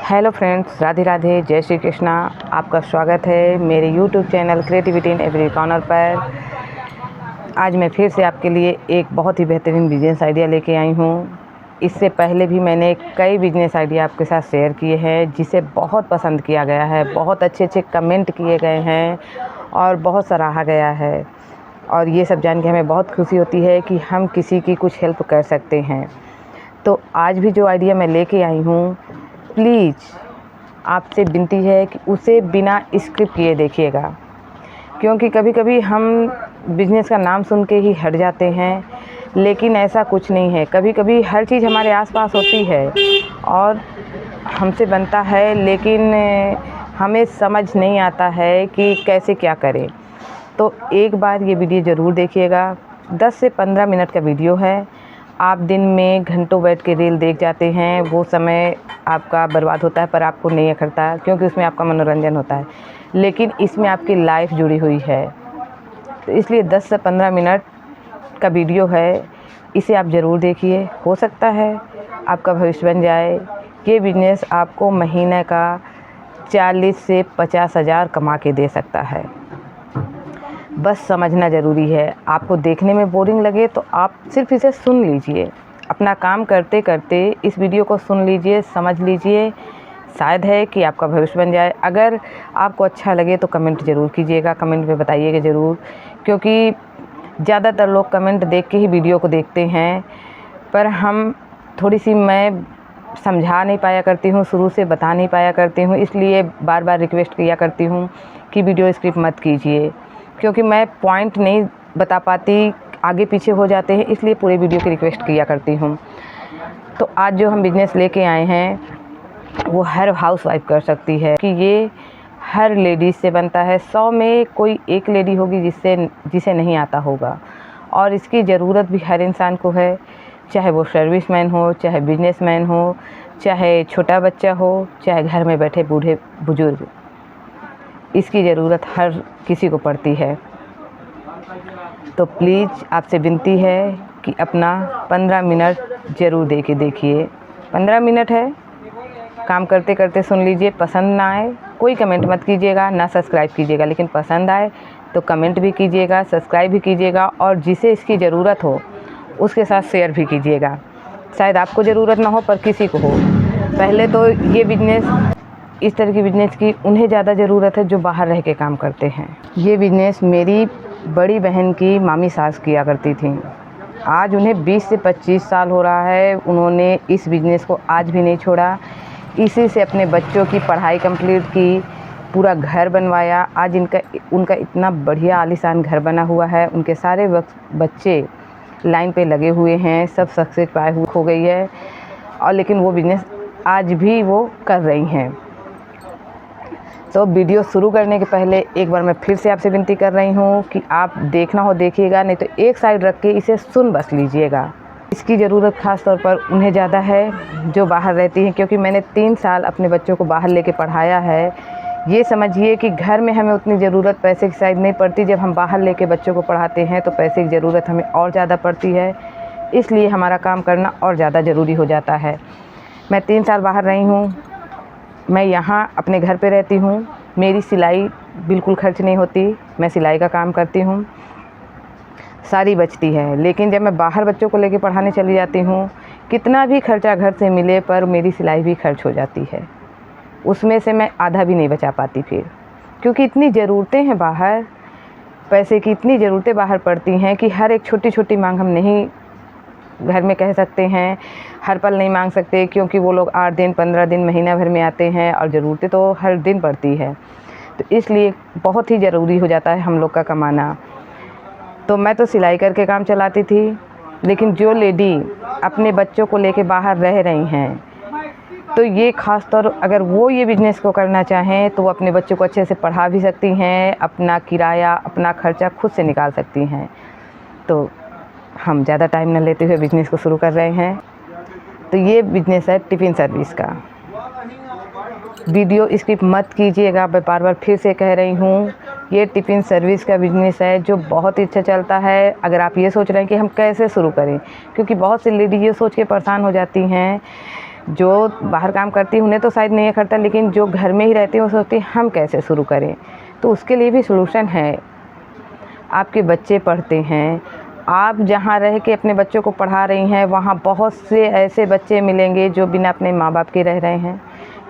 Hello friends, Radhe Radhe, जय श्री कृष्णा। आपका स्वागत है मेरे YouTube channel creativity in every corner पर। आज मैं फिर से आपके लिए एक बहुत ही बेहतरीन बिजनेस आइडिया लेके आई हूँ। इससे पहले भी मैंने कई बिजनेस आइडिया आपके साथ शेयर किए हैं जिसे बहुत पसंद किया गया है, बहुत अच्छे अच्छे कमेंट किए गए हैं और बहुत सराहा गया है। और ये सब जान के हमें बहुत खुशी होती है कि हम किसी की कुछ हेल्प कर सकते हैं। तो आज भी जो आइडिया मैं लेके आई हूँ, प्लीज़ आपसे विनती है कि उसे बिना स्क्रिप्ट किए देखिएगा, क्योंकि कभी कभी हम बिज़नेस का नाम सुन के ही हट जाते हैं, लेकिन ऐसा कुछ नहीं है। कभी कभी हर चीज़ हमारे आसपास होती है और हमसे बनता है, लेकिन हमें समझ नहीं आता है कि कैसे क्या करें। तो एक बार ये वीडियो ज़रूर देखिएगा। 10 से 15 मिनट का वीडियो है। आप दिन में घंटों बैठ के रील देख जाते हैं, वो समय आपका बर्बाद होता है, पर आपको नहीं अखरता, क्योंकि उसमें आपका मनोरंजन होता है। लेकिन इसमें आपकी लाइफ जुड़ी हुई है, तो इसलिए 10 से 15 मिनट का वीडियो है, इसे आप ज़रूर देखिए। हो सकता है आपका भविष्य बन जाए। ये बिज़नेस आपको महीने का 40 से 50 हज़ार कमा के दे सकता है। बस समझना ज़रूरी है। आपको देखने में बोरिंग लगे तो आप सिर्फ इसे सुन लीजिए। अपना काम करते करते इस वीडियो को सुन लीजिए, समझ लीजिए, शायद है कि आपका भविष्य बन जाए। अगर आपको अच्छा लगे तो कमेंट ज़रूर कीजिएगा, कमेंट में बताइएगा ज़रूर, क्योंकि ज़्यादातर लोग कमेंट देख के ही वीडियो को देखते हैं। पर मैं समझा नहीं पाया करती हूँ, शुरू से बता नहीं पाया करती हूँ, इसलिए बार बार रिक्वेस्ट किया करती हूँ कि वीडियो स्किप मत कीजिए, क्योंकि मैं पॉइंट नहीं बता पाती, आगे पीछे हो जाते हैं, इसलिए पूरे वीडियो की रिक्वेस्ट किया करती हूँ। तो आज जो हम बिज़नेस लेके आए हैं वो हर हाउसवाइफ कर सकती है, कि ये हर लेडीज़ से बनता है। 100 में कोई एक लेडी होगी जिसे नहीं आता होगा, और इसकी ज़रूरत भी हर इंसान को है, चाहे वो सर्विसमैन हो, चाहे बिजनेसमैन हो, चाहे छोटा बच्चा हो, चाहे घर में बैठे बूढ़े बुजुर्ग। इसकी ज़रूरत हर किसी को पड़ती है। तो प्लीज़ आपसे विनती है कि अपना 15 मिनट ज़रूर दे के देखिए। 15 मिनट है, काम करते करते सुन लीजिए। पसंद ना आए कोई कमेंट मत कीजिएगा, ना सब्सक्राइब कीजिएगा, लेकिन पसंद आए तो कमेंट भी कीजिएगा, सब्सक्राइब भी कीजिएगा, और जिसे इसकी ज़रूरत हो उसके साथ शेयर भी कीजिएगा। शायद आपको ज़रूरत ना हो पर किसी को हो। पहले तो ये बिज़नेस, इस तरह की बिज़नेस की उन्हें ज़्यादा ज़रूरत है जो बाहर रह के काम करते हैं। ये बिज़नेस मेरी बड़ी बहन की मामी सास किया करती थी। आज उन्हें 20 से 25 साल हो रहा है, उन्होंने इस बिज़नेस को आज भी नहीं छोड़ा। इसी से अपने बच्चों की पढ़ाई कंप्लीट की, पूरा घर बनवाया। आज उनका इतना बढ़िया आलीशान घर बना हुआ है। उनके सारे बच्चे लाइन पे लगे हुए हैं, सब सक्सेस पाए हुए हो गई है, और लेकिन वो बिज़नेस आज भी वो कर रही हैं। तो वीडियो शुरू करने के पहले एक बार मैं फिर से आपसे विनती कर रही हूँ कि आप देखना हो देखिएगा, नहीं तो एक साइड रख के इसे सुन बस लीजिएगा। इसकी ज़रूरत ख़ास तौर पर उन्हें ज़्यादा है जो बाहर रहती हैं, क्योंकि मैंने 3 साल अपने बच्चों को बाहर लेके पढ़ाया है। ये समझिए कि घर में हमें उतनी ज़रूरत पैसे की शायद नहीं पड़ती, जब हम बाहर लेके बच्चों को पढ़ाते हैं तो पैसे की ज़रूरत हमें और ज़्यादा पड़ती है, इसलिए हमारा काम करना और ज़्यादा ज़रूरी हो जाता है। मैं 3 साल बाहर रही हूँ, मैं यहाँ अपने घर पे रहती हूँ। मेरी सिलाई बिल्कुल खर्च नहीं होती, मैं सिलाई का काम करती हूँ, सारी बचती है। लेकिन जब मैं बाहर बच्चों को लेके पढ़ाने चली जाती हूँ, कितना भी खर्चा घर से मिले पर मेरी सिलाई भी खर्च हो जाती है, उसमें से मैं आधा भी नहीं बचा पाती फिर, क्योंकि इतनी ज़रूरतें हैं बाहर, पैसे की इतनी ज़रूरतें बाहर पड़ती हैं कि हर एक छोटी छोटी मांग हम नहीं घर में कह सकते हैं, हर पल नहीं मांग सकते, क्योंकि वो लोग 8 दिन 15 दिन महीना भर में आते हैं और ज़रूरतें तो हर दिन पड़ती है। तो इसलिए बहुत ही ज़रूरी हो जाता है हम लोग का कमाना। तो मैं तो सिलाई करके काम चलाती थी, लेकिन जो लेडी अपने बच्चों को लेके बाहर रह रही हैं, तो ये ख़ास तौर अगर वो ये बिज़नेस को करना चाहें तो वो अपने बच्चों को अच्छे से पढ़ा भी सकती हैं, अपना किराया अपना खर्चा खुद से निकाल सकती हैं। तो हम ज़्यादा टाइम न लेते हुए बिज़नेस को शुरू कर रहे हैं। तो ये बिज़नेस है टिफ़िन सर्विस का। वीडियो स्किप मत कीजिएगा, मैं बार बार फिर से कह रही हूँ, ये टिफ़िन सर्विस का बिज़नेस है जो बहुत ही अच्छा चलता है। अगर आप ये सोच रहे हैं कि हम कैसे शुरू करें, क्योंकि बहुत सी लेडी ये सोच के परेशान हो जाती हैं जो बाहर काम करती हैं उन्हें तो शायद नहीं करता, लेकिन जो घर में ही रहती हैं वो सोचती हैं हम कैसे शुरू करें। तो उसके लिए भी सलूशन है। आपके बच्चे पढ़ते हैं, आप जहाँ रह के अपने बच्चों को पढ़ा रही हैं, वहाँ बहुत से ऐसे बच्चे मिलेंगे जो बिना अपने माँ बाप के रह रहे हैं,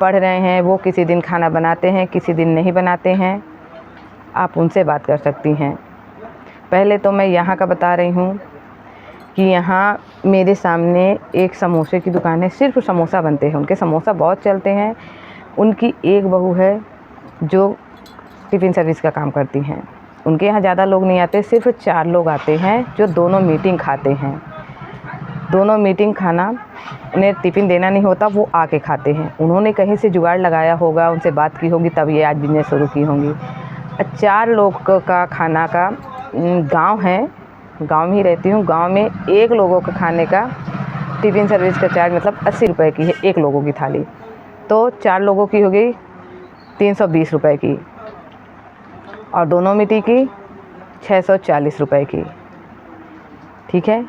पढ़ रहे हैं। वो किसी दिन खाना बनाते हैं, किसी दिन नहीं बनाते हैं। आप उनसे बात कर सकती हैं। पहले तो मैं यहाँ का बता रही हूँ कि यहाँ मेरे सामने एक समोसे की दुकान है, सिर्फ समोसा बनते हैं, उनके समोसा बहुत चलते हैं। उनकी एक बहू है जो टिफ़िन सर्विस का काम करती हैं। उनके यहाँ ज़्यादा लोग नहीं आते, सिर्फ 4 लोग आते हैं जो दोनों मीटिंग खाते हैं। दोनों मीटिंग खाना, उन्हें टिफ़िन देना नहीं होता, वो आके खाते हैं। उन्होंने कहीं से जुगाड़ लगाया होगा, उनसे बात की होगी, तब ये आज बिजनेस शुरू की होंगी। 4 लोग का खाना का गांव है, गांव में ही रहती हूँ। गांव में 1 लोगों का खाने का टिफ़िन सर्विस का चार्ज मतलब 80 रुपये की है 1 लोगों की थाली। तो 4 लोगों की हो गई 320 रुपये की, और दोनों मीटिंग की 640 रुपये की। ठीक है,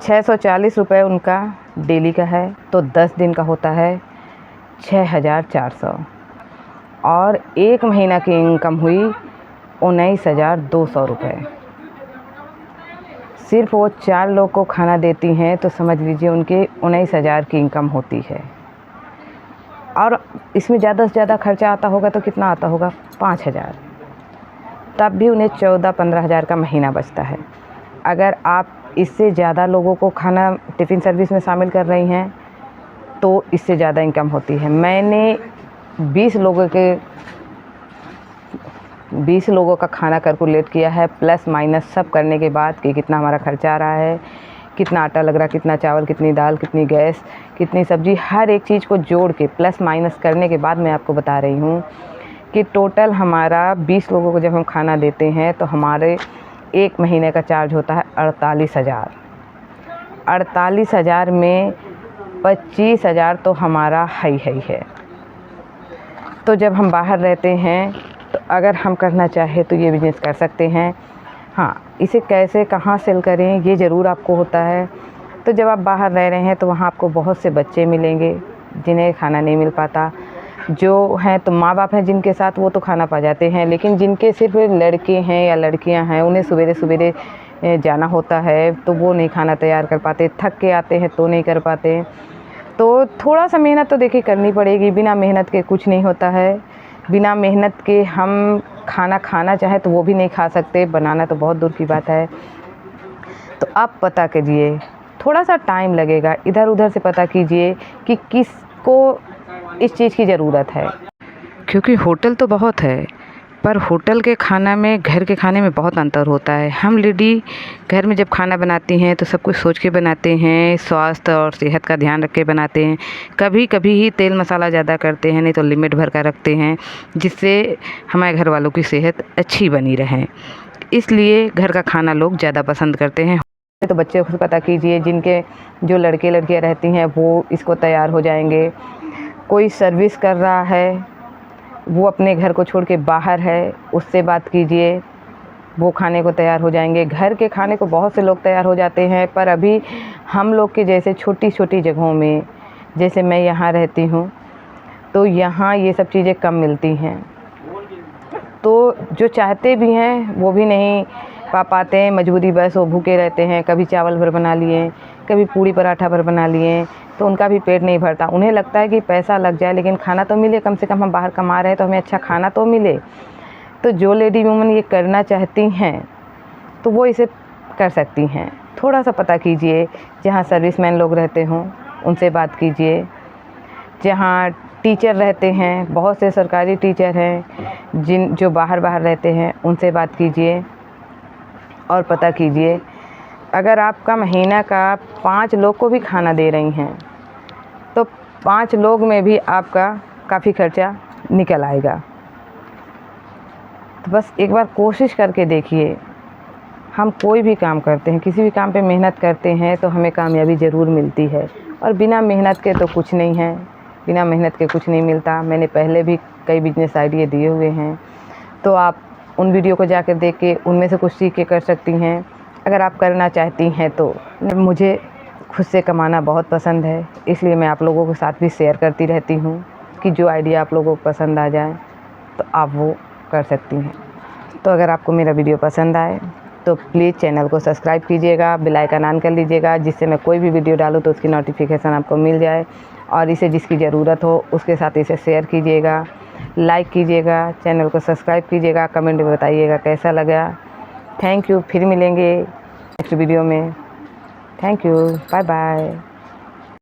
640 रुपये उनका डेली का है, तो 10 दिन का होता है 6400, और 1 महीना की इनकम हुई 19,200 रुपये। सिर्फ वो 4 लोग को खाना देती हैं तो समझ लीजिए उनके 19,000 की इनकम होती है। और इसमें ज़्यादा से ज़्यादा खर्चा आता होगा तो कितना आता होगा, 5,000। तब भी उन्हें 14-15 हज़ार का महीना बचता है। अगर आप इससे ज़्यादा लोगों को खाना टिफ़िन सर्विस में शामिल कर रही हैं तो इससे ज़्यादा इनकम होती है। मैंने 20 लोगों का खाना कैलकुलेट किया है, प्लस माइनस सब करने के बाद कि कितना हमारा खर्चा आ रहा है, कितना आटा लग रहा है, कितना चावल, कितनी दाल, कितनी गैस, कितनी सब्ज़ी, हर एक चीज़ को जोड़ के प्लस माइनस करने के बाद मैं आपको बता रही हूँ कि टोटल हमारा 20 लोगों को जब हम खाना देते हैं तो हमारे 1 महीने का चार्ज होता है 48,000। 48,000 में 25,000 तो हमारा हाई है। तो जब हम बाहर रहते हैं तो अगर हम करना चाहें तो ये बिज़नेस कर सकते हैं। हाँ, इसे कैसे कहाँ सेल करें ये ज़रूर आपको होता है। तो जब आप बाहर रह रहे हैं तो वहाँ आपको बहुत से बच्चे मिलेंगे जिन्हें खाना नहीं मिल पाता। जो हैं तो माँ बाप हैं जिनके साथ, वो तो खाना पा जाते हैं, लेकिन जिनके सिर्फ लड़के हैं या लड़कियां हैं, उन्हें सवेरे जाना होता है तो वो नहीं खाना तैयार कर पाते, थक के आते हैं तो नहीं कर पाते। तो थोड़ा सा मेहनत तो देखिए करनी पड़ेगी, बिना मेहनत के कुछ नहीं होता है। बिना मेहनत के हम खाना चाहें तो वो भी नहीं खा सकते, बनाना तो बहुत दूर की बात है। तो आप पता कीजिए, थोड़ा सा टाइम लगेगा, इधर उधर से पता कीजिए कि किसको इस चीज़ की ज़रूरत है, क्योंकि होटल तो बहुत है पर होटल के खाना में घर के खाने में बहुत अंतर होता है। हम लेडी घर में जब खाना बनाती हैं तो सब कुछ सोच के बनाते हैं, स्वास्थ्य और सेहत का ध्यान रख के बनाते हैं। कभी कभी ही तेल मसाला ज़्यादा करते हैं, नहीं तो लिमिट भर कर रखते हैं, जिससे हमारे घर वालों की सेहत अच्छी बनी रहे। इसलिए घर का खाना लोग ज़्यादा पसंद करते हैं। तो बच्चे को पता कीजिए, जिनके जो लड़के लड़कियाँ रहती हैं वो इसको तैयार हो जाएंगे। कोई सर्विस कर रहा है, वो अपने घर को छोड़ के बाहर है, उससे बात कीजिए, वो खाने को तैयार हो जाएंगे। घर के खाने को बहुत से लोग तैयार हो जाते हैं, पर अभी हम लोग के जैसे छोटी छोटी जगहों में, जैसे मैं यहाँ रहती हूँ, तो यहाँ ये सब चीज़ें कम मिलती हैं। तो जो चाहते भी हैं वो भी नहीं पा पाते हैं, मजबूरी बस वो भूखे रहते हैं। कभी चावल भर बना लिए, कभी पूड़ी पराठा भर बना लिए, तो उनका भी पेट नहीं भरता। उन्हें लगता है कि पैसा लग जाए लेकिन खाना तो मिले, कम से कम हम बाहर कमा रहे हैं तो हमें अच्छा खाना तो मिले। तो जो लेडी वूमन ये करना चाहती हैं तो वो इसे कर सकती हैं। थोड़ा सा पता कीजिए, जहाँ सर्विसमैन लोग रहते हों उनसे बात कीजिए, जहाँ टीचर रहते हैं, बहुत से सरकारी टीचर हैं जो बाहर रहते हैं, उनसे बात कीजिए और पता कीजिए। अगर आपका महीना का 5 लोग को भी खाना दे रही हैं तो 5 लोग में भी आपका काफ़ी खर्चा निकल आएगा। तो बस एक बार कोशिश करके देखिए। हम कोई भी काम करते हैं, किसी भी काम पे मेहनत करते हैं तो हमें कामयाबी ज़रूर मिलती है, और बिना मेहनत के तो कुछ नहीं है, बिना मेहनत के कुछ नहीं मिलता। मैंने पहले भी कई बिजनेस आइडिया दिए हुए हैं, तो आप उन वीडियो को जाकर देख के उनमें से कुछ सीख के कर सकती हैं। अगर आप करना चाहती हैं तो मुझे खुद से कमाना बहुत पसंद है, इसलिए मैं आप लोगों के साथ भी शेयर करती रहती हूँ कि जो आइडिया आप लोगों को पसंद आ जाए तो आप वो कर सकती हैं। तो अगर आपको मेरा वीडियो पसंद आए तो प्लीज़ चैनल को सब्सक्राइब कीजिएगा, बेल आइकन ऑन कर लीजिएगा, जिससे मैं कोई भी वीडियो डालूँ तो उसकी नोटिफिकेशन आपको मिल जाए। और इसे जिसकी ज़रूरत हो उसके साथ इसे शेयर कीजिएगा, लाइक कीजिएगा, चैनल को सब्सक्राइब कीजिएगा, कमेंट में बताइएगा कैसा लगा। Thank you. फिर मिलेंगे नेक्स्ट वीडियो में। Thank you. Bye bye.